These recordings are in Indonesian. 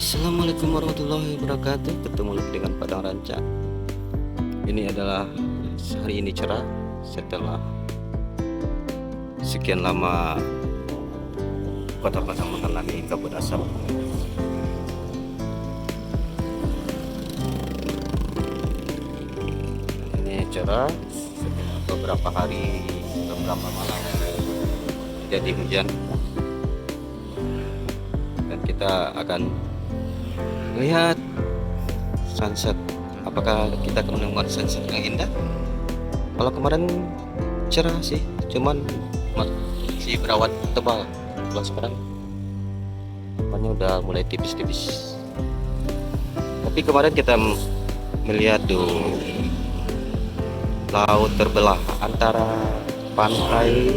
Assalamualaikum warahmatullahi wabarakatuh. Ketemu lagi dengan Padang Ranca. Ini adalah hari ini cerah setelah sekian lama kota-kota mengalami kabut asap. Ini cerah setelah beberapa hari, beberapa malam jadi hujan, dan kita akan lihat sunset. Apakah kita akan menemukan sunset yang indah? Kalau kemarin cerah sih, cuman masih berawat tebal. Kalau sekarang warnanya udah mulai tipis-tipis. Tapi kemarin kita melihat tuh laut terbelah antara pantai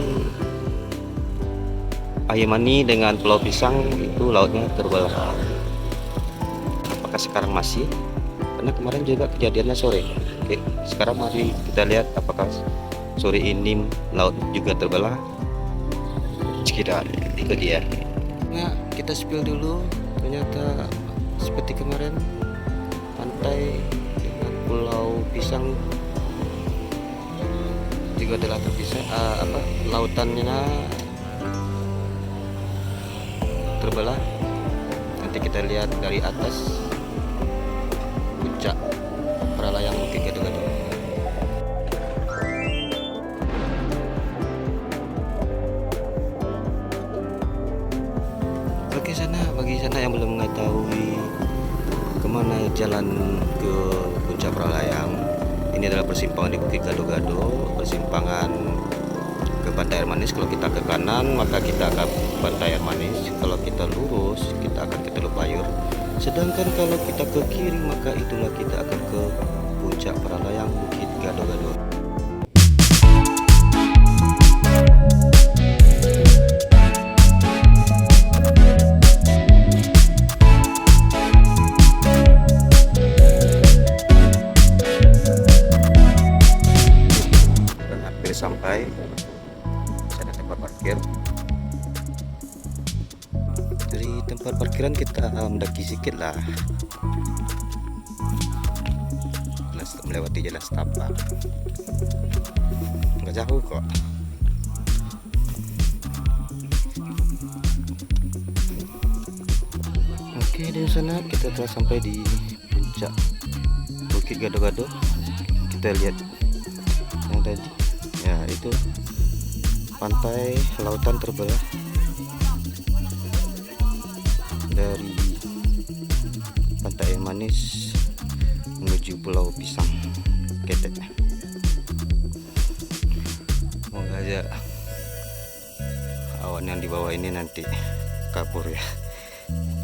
Ayamani dengan Pulau Pisang, itu lautnya terbelah. Apakah sekarang masih? Karena kemarin juga kejadiannya sore. Oke, sekarang mari kita lihat apakah sore ini laut juga terbelah. Sekitar itu dia. Nah, kita spill dulu. Ternyata seperti kemarin pantai dengan Pulau Pisang juga telah terpisah. Lautannya terbelah. Nanti kita lihat dari atas puncak Pralayang Bukit Gado-Gado. Bagi sana yang belum mengetahui kemana jalan ke puncak Pralayang, ini adalah persimpangan di Bukit Gado-Gado, persimpangan ke Pantai Air Manis. Kalau kita ke kanan maka kita akan Pantai Air Manis, kalau kita lurus kita akan ke Teluk Bayur, sedangkan kalau kita ke kiri maka itulah kita akan ke puncak Pralayang Bukit Gado-Gado. Dan hampir sampai. Ada tempat parkir. Dari tempat parkiran kita mendaki sedikit lah, melewati jalan setapak, nggak jauh kok. Oke, dari sana kita telah sampai di puncak Bukit Gado-Gado. Kita lihat yang tadi, ya itu pantai lautan terbelah dari Pantai Air Manis menuju Pulau Pisang Ketek. Semoga aja awan yang di bawah ini nanti kabur ya,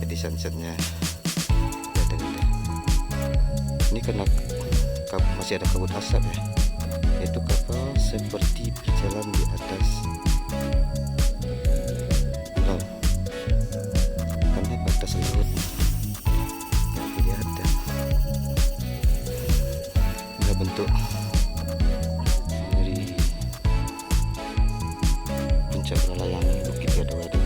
jadi sunsetnya kelihatan indah. Ini karena masih ada kabut asap ya, itu kapal seperti berjalan di atas pulau, karena batas laut nggak kelihatan. Ini bentuk dari puncak Pralayang Bukit Gado-Gado.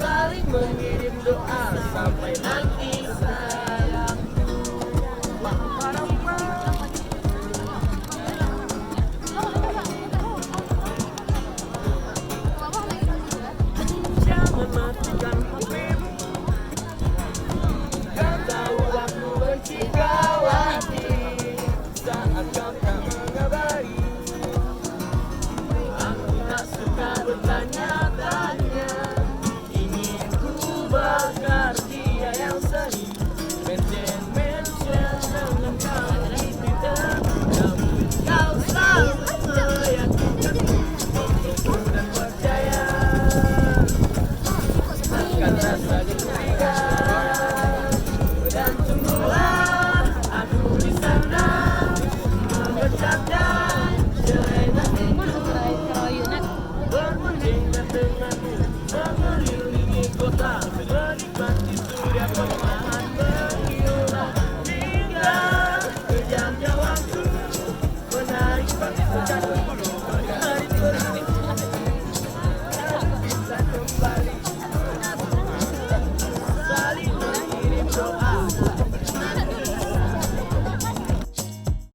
Saling mengirim doa sampai nanti